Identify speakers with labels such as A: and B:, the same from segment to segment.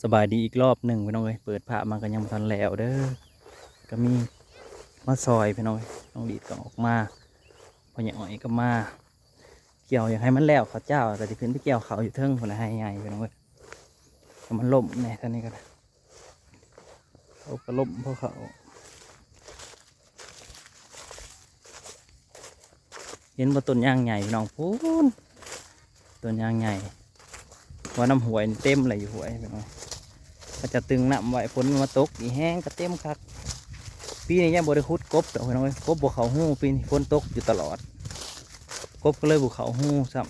A: สบายดีอีกรอบหนึ่งพี่น้องเอ้ยเปิดผ้ามันก็ยังบ่ทันแล้วเด้อก็มีมาซอยพี่น้องเอ้ยน้องดีดก็ออกมาพอใหญ่อ้อยก็มาเกี่ยวอยากให้มันแล้วเขาเจ้าก็จะขึ้นไปเกี่ยวเขาอยู่เทิงคนละให้ใหญ่พี่น้องเอ้ยแต่มันล่มแน่ท่านนี้ก็ได้เขาก็ล่มเพราะเขาเห็นว่าต้นยางใหญ่พี่น้องพูนต้นยางใหญ่ว่าน้ำหวยนี่เต็มเลยอยู่หวยพี่น้องก็จะตึงน้ำไว้ฝนมันมาตกอีแห้งก็เต็มคักปีนี้ยังบริคุดกบแต่พี่น้องเอ้ยกบบุเขาหู้ปีนี้ฝนตกอยู่ตลอดกบก็เลยบุเขาหู้ซ้ำ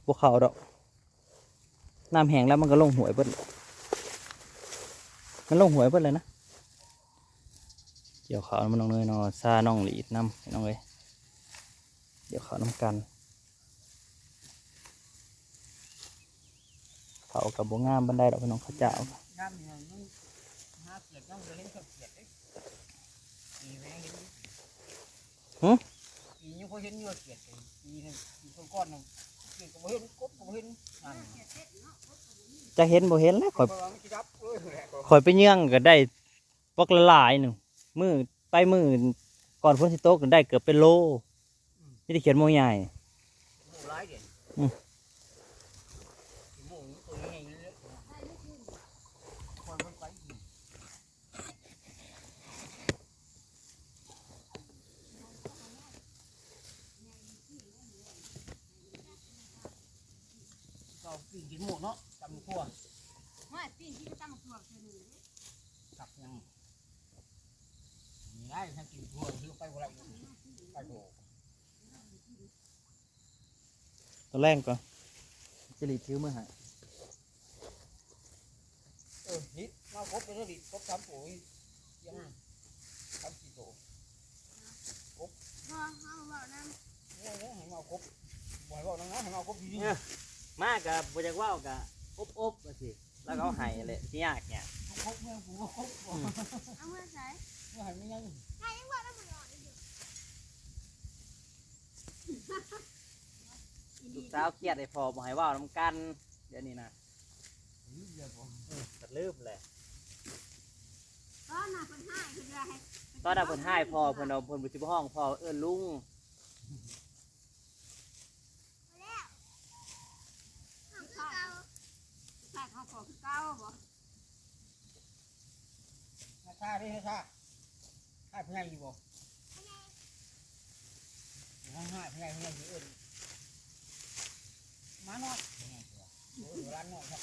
A: บุเขาดอกน้ำแห้งแล้วมันก็ลงหวยเบิ้ลมันลงหวยเบิ้ลเลยนะเกี่ยวเขามันน้องเนยนอซาน้องหลีดน้ำพี่น้องเอ้ยเดี๋ยวเขาน้ำกันเขากับบัวงามบันไดดอกพี่น้องเขาเจ้า
B: น้ำนี่มันหาเกียดน้ำจะเห็นเกียดเด้ปีแม่เห็นปีนี้เขาเห็นเยอะเกียดปีนึงปีก้อนนึงเกียดก็บ่เห็นกบก็บ่เห็นนั่น
A: จะเห็นบ่เห็นแล้วคอยไปเยื่องก็ได้ปักละลายหนึ่งมือไปมือก่อนฝนสิตกก็ได้เกือบเป็นโลนี่ที่เขียนโมใหญ่
B: ปีกินหมูเนาะจำขั้ว
C: ไม่ปีที่ก็ตั้งตัวเธอหนึ่ง
B: กับยังมีได้ถ้ากินขั้วซื้อไปอะไรไปโด
A: ตัวแรกก่อนจะรีทิ้วเมื่อไหร่
B: นิดมาครบไปแล้วดิครบสามปุ๋ยยังสามสี่โต
C: พอเขาบอกนั่น
B: เนี่ยให้มาครบบ่อยบอกนั่งนะให้มาครบดี
A: มากกับบจากว่าวกับอบสิแล้วก็หายเลยที่ยากเนี่ย
B: ครบเมื่อผมก็ครบ
C: เอาเมื่อใส่
B: เมื่อไหร่ไม่ยัง
C: ใครยังว่าแล้วมันอ่อนอยู่
A: ลูกสาวเครียดไอ้พอบอกให้ว่าวน้ำกันเดี๋ยวนี้นะตัดลืมเลย
C: ก็น่าเป็นห้าคืออะไร
A: ตอนนั้นเพิ่นให้พอเพิ่นเอาเพิ่นไปที่ห้องพอเอิ้นลุง
C: ใส่ข้าวของเก้าบ่
B: ชาดิชาให้พญายอยู่บ่ให้พญายอยู่อื่นมาหน่อยร้านหน่อยครับ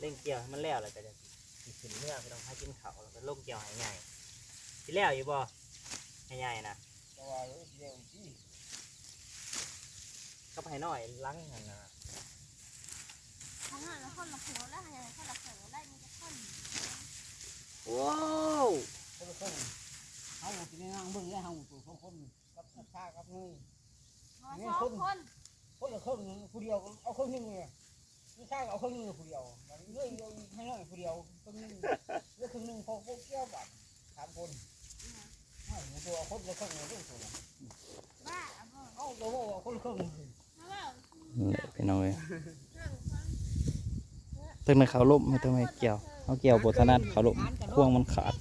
A: เล่งเกี่ยวให้มันแล้วแล้วก็จะขึ้นเมื่อไปต้องให้กินข้าวแล้วก็ลงเกี่ยวให้ใหญ่ที่แล้วอยู่บ่ให้ใหญ่นะ
B: ก็ว่าเร็วที่
A: ก็ให้น้อยล้างนั่นนะ
C: ทั้งนั้นแล้วคนละหัวแล้วไงคนละหัวแล้วมันจะคน
A: ว้าว
B: คนเอาทีนี้นั่งเบิ่งแล้วเอาตัวคนกับชากับมือ
C: นี่
B: คนละครึ่งผู้เดียวเอาครึ่งนึงเลยไม่ใช่เอาครึ่งนึงผู้เดียวเรื่อยให้น้อยผู้เดียวครึ่งนึงเรื่องครึ่งนึงพอพวกเกี่ยวแบบสามคนให้ตัวคนละครึ่งเลยตัว
C: บ้า
B: เอาตัวคนละครึ่ง
A: พี่น้องเลยตึงในเขาล่มไม่ต้องให้เกี่ยวเขาเกี่ยวบทถนัดเขาล่มพวงมันขาด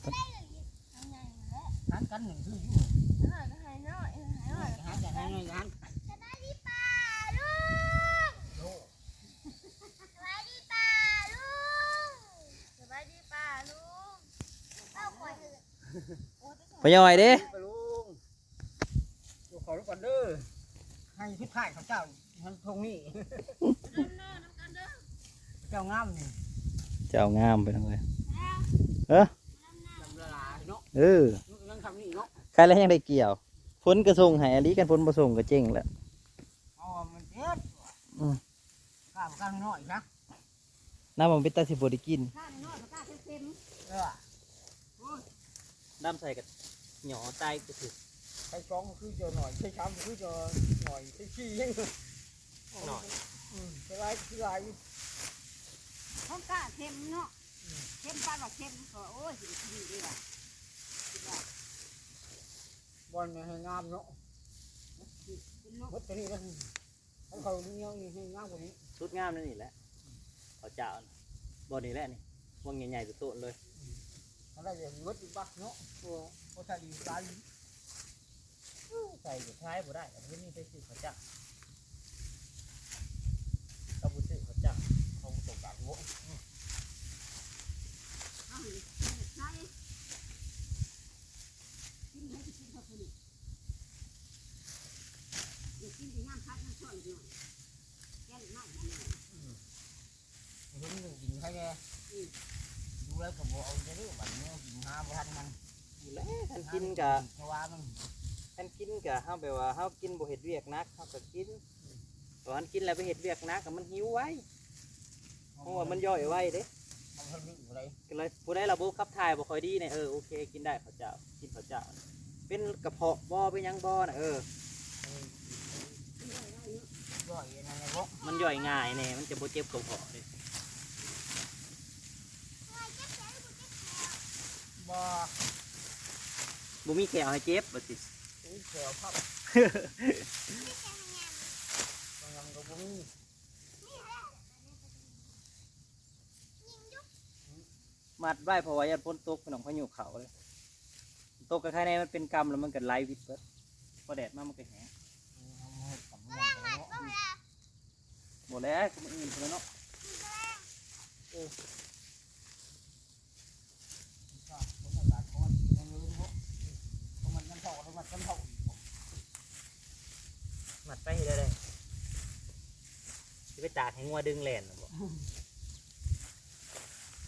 B: กันหนึ่งคืออยู่
C: ให้น้อยสบายดีป่าลุงสบายดีป่าลุงสบายดีป่าลุงเอาคอย
A: ไปย่อยดิ
B: ลุงดูขอรู้ก่อนเด้อให้ทุกท่ายเขาเจ้ามันทงนี่เจ้างามนี่
A: เจ้างามไปทั้งเลย
B: ยังทำนี่เนาะ
A: ใครแล้วยังได้เกี่ยวฝนกระทงหายอลีกันฝนผสมกระเจ้งแล้ว
B: อ๋อมันเจ็บข้าวกันน้อยนะ
A: น้ำมันเป็นตาสิบได้กินน้ำใส่กับหน่อใจก็ถือ
B: ใช้ช้องคือจะหน่อยใช้ช้ำคือจะหน่อยใช้ขี้ยัง
A: หน่อย
B: สบายสบาย
C: ห้องกะเค็มเนาะเค็มปลาแบบเค็มก็โอ้ยสิดีดีว่ะ
B: บอลให้งามเนาะ
C: เป็นนก
B: มดตัวนี้นะเขาเนี้ยให้งามกว่านี้
A: สุดงามนั่นนี่แหละเขาเจ้าน่ะบ่นี่แหละนี่วงใหญ่ๆตัวโตเลย
B: อะไรอย่างมดอีกบ้าเนาะโอ้ใส่ดีตาย
A: ใส่อยู่ท้ายบ่ได้แต่ที่นี่ไปซื้อเขาเจ้าเขาบ่ซื้อเขาเจ้า
B: เขาตกกลางหัว
C: เอาหิใช่กินให้กินข้าวผลิตเดี๋ยวกินที่น้ำพัดน้ำช่อยหน่อยแกงไม่ได้เลย
B: เห็นหนึ่งกินใครแกดูแล้วก็บอกเอาจะรู้บัดนี้กินหาบ่ทันมัน
A: นี่แหละท่านกินกะ
B: เพราะว่ามัน
A: ท่านกินกะเฮาแบบว่าเฮากินบ่เฮ็ดเวียกนักเฮาก็กินตอนกินแล้วไปเฮ็ดเวียกนักก็มันหิวไว้เพราะว่ามันย่อยไว้เด้
B: มันให้นิ่งอะไร
A: ก็เลยผู้ใดระบบขับถ่ายบ่ค่อยดีเนี่ยโอเคกินได้ข้าวเจ้ากินข้าวเจ้าเป็นกระเพาะบ่เป็นหยังบ่น่ะ
B: ย่อยนั่นแหละบ่
A: มันย่อยง่ายเนี่ยมันจะบ่เจ็บกระเพาะเลย
B: บ่
A: บ่มีแขวให้เจ็บบ่สิ
B: อุ้ยแถวพับกำลังก็บ่มี
A: มัดไว้เพราะว่ายันฝนตกพี่น้องพายุเข้าเลยตกก็แค่ในมันเป็นกรรมแล้วมันก็ไหลวิดเบิดพอแดดมามันก็แห้ง
B: เอามาให้กับมันเนาะ
A: บ่แล้วก็มันอื่นพุ่นแล้วเนาะ
B: ผมอากาศร้อนมันเลยบ่เพราะมันกันเท่าแล้วมันกันเท่าอีกบ่
A: มัดไปเฮ็ดได้สิไปตากให้งัวดึงแล่นน่ะบ่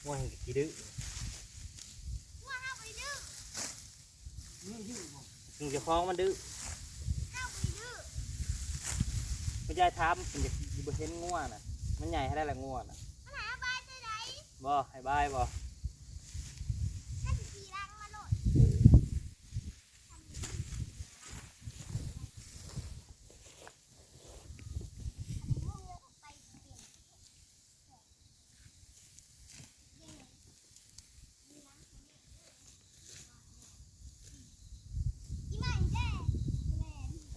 A: งัวให้ขี้ดื้อ
B: นี่อยู่บ่
A: ถึงจะคล้องมันดื้อไม่ใช่ถามมันจะบ่เห็นงัวน่ะมันใหญ่ให้ได้ละงัวน่ะบ่ให้บายบ่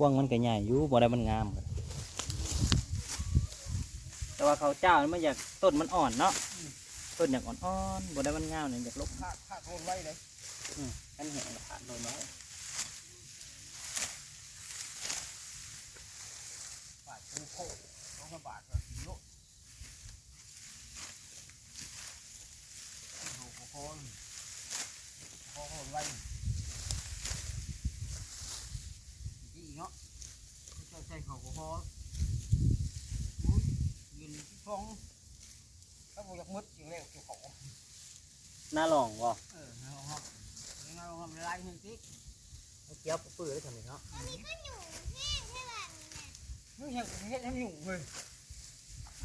A: พวงมันก็ใหญ่อยู่บ่ได้มันงามกันแต่ว่าเขาวเจ้ามันอยากต้นมันอ่อนเนาะต้นอยากอ่อนๆบ่ได้มันงามเนี่ยอยากลบ
B: ถ้าโคนไว้เลย
A: กันแห้งขาดโดยน้อย
B: บาทกูโค200 บาทก็กิโลโคนไว้อีเนาะใส่ข้าวโพดยืนที่ท้องถ้าบ่อยากมุดจริงแล้วเกี่ยวของ
A: หน้าหลองบ่
B: เราทำลายให้ติ๊ก
A: เกี้ยวปื้อได้ทำไมเนาะ
B: นี่ยังเฮ็ดให้หนุ่มเลย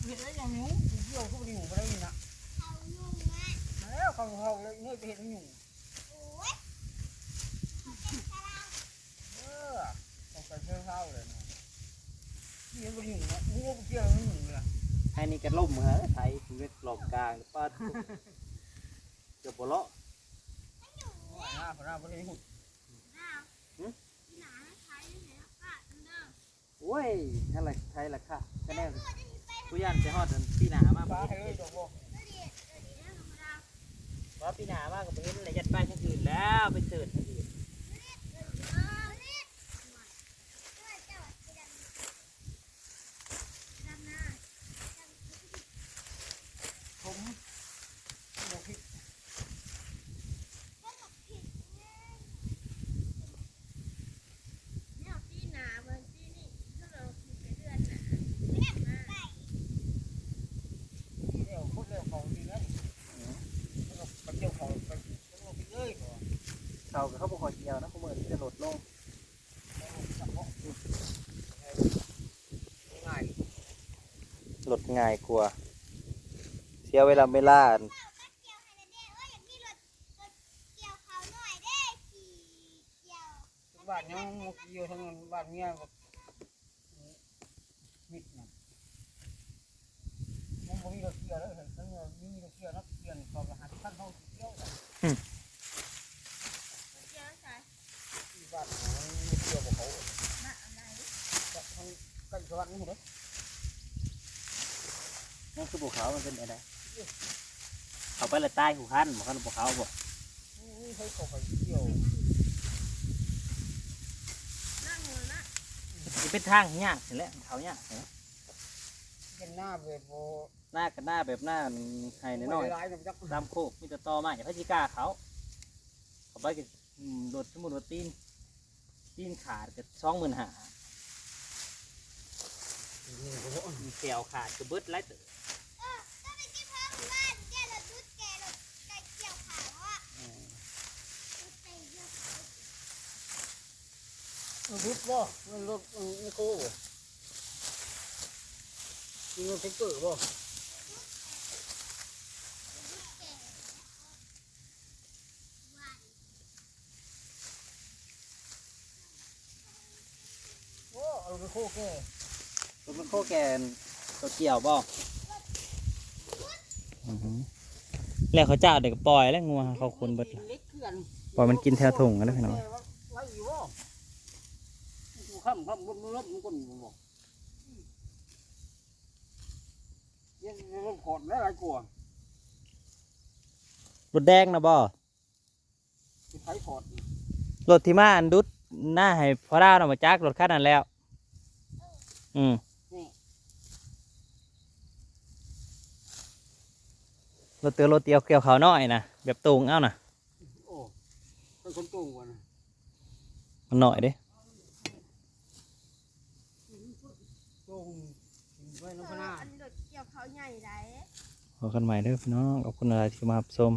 B: เฮ็ดได้ยังหนุ่มเกี่ยวเขาไปหนุ่มไปได้ยินนะแล้วเขาเลยนี่ไปเฮ็ดให้หนุ่มต้องไปเชื่อเข้าเลยนะนี่ไปหนุ่มนะมึงก็เกี่ยวให้หนุ่มเลย
A: ให้นี่กันล่มเหรอไทยถึงได้หลอมกลางป้าเกือบบ่เลาะ
B: หน้าพระไม่ได้หุ่น
A: โอ้ยอะไรไทยล่ะค่ะก็แน่ผู้ย่านจะฮอดปีหน้ามา
B: ฟ้า
A: บ่
B: ให้
A: เห็น
B: เลยจบบ่
A: ว่าปีหน้ามาก็บ่เห็นอะไรยัดไปทางอื่นแล้วไปเสิร์ชทางอื่น
B: ผมบ่คิด เดี๋ยวพูดเรื่องของจริงนะแล้วก็ไปเกี่ยวของไปต้องไปเลยก่อน
A: เขาก็เขาบ่ค่อยเกี่ยวนะเขาเหมือนจะลดลง
B: ง่าย
A: ลดง่ายกว่าเสียเวลา
B: บ้านยังมุกเยอะทั้งนั้นบ้านเมียแบบมิดนะ กันสวรรค์นี่เด้อ
A: นั่นคือภูเขามันเป็นอะไรเขาไปละใต้หูหันหมอขันภูเขาบอก
B: นี่ให้เขาไปเที่ยว
C: นั่งเลยนะ
A: นี่เป็นทางยากเห็นแล้วเขายากเห็นไหม
B: เป็นหน้าแบบโบ
A: หน้ากับหน้าแบบหน้าไห้น้อย
B: ร้ายๆนะจัก
A: ๆตามโคกมีแต่ตอมากอย่าพจิกล้าเขาเขาไปกันโดดสมุนว่าตีนขาดกับ25,000มีแก้วขาดกระเบิดไรเต๋อ
C: ก็ไปกินข้าวที่บ้านแกเราดุดแกเราไก่เกี่ยวขาแล้วอ่ะดุดไก่เกี่ยวขา
B: รุดบ่มันรถมันโค้บ่มีรถเทคเกอร์บ่โอ้เอาไปโค้แก่
A: รถมันโคแกนตัวเกี่ยวบ่แล้วเขาเจ้าเด็กปล่อยแล้วงัวเขาคนเบิดละ
B: เล็กเกิน
A: ปล่อยมันกินแถวถุงกันแล้วพี่น้อง
B: ไว้อยู่บ่ข้ามรถมันก้นบ่ยังรถขอดได้หลายกว่าร
A: ถแดงนะบ่
B: สิไผขอด
A: รถที่มาอันดุดหน้าให้พอดาวน่ะมาจักรถคันนั้นแล้ว
B: นี่
A: รถเตียวเกี่ยวเขาน้อยนะแบบตูงเอ้านะ
B: โอ้เป็นคนตุ้งกว่านะ
A: มันหน่อยเด้
B: ตุ้งไว้น้ำพ
C: เออ
B: นา
C: อันนี้รถเกี่ยวเขาใหญ่ได้
A: พอกันใหม่เด้อพี่น้องขอบคุณอะไรที่มารับชม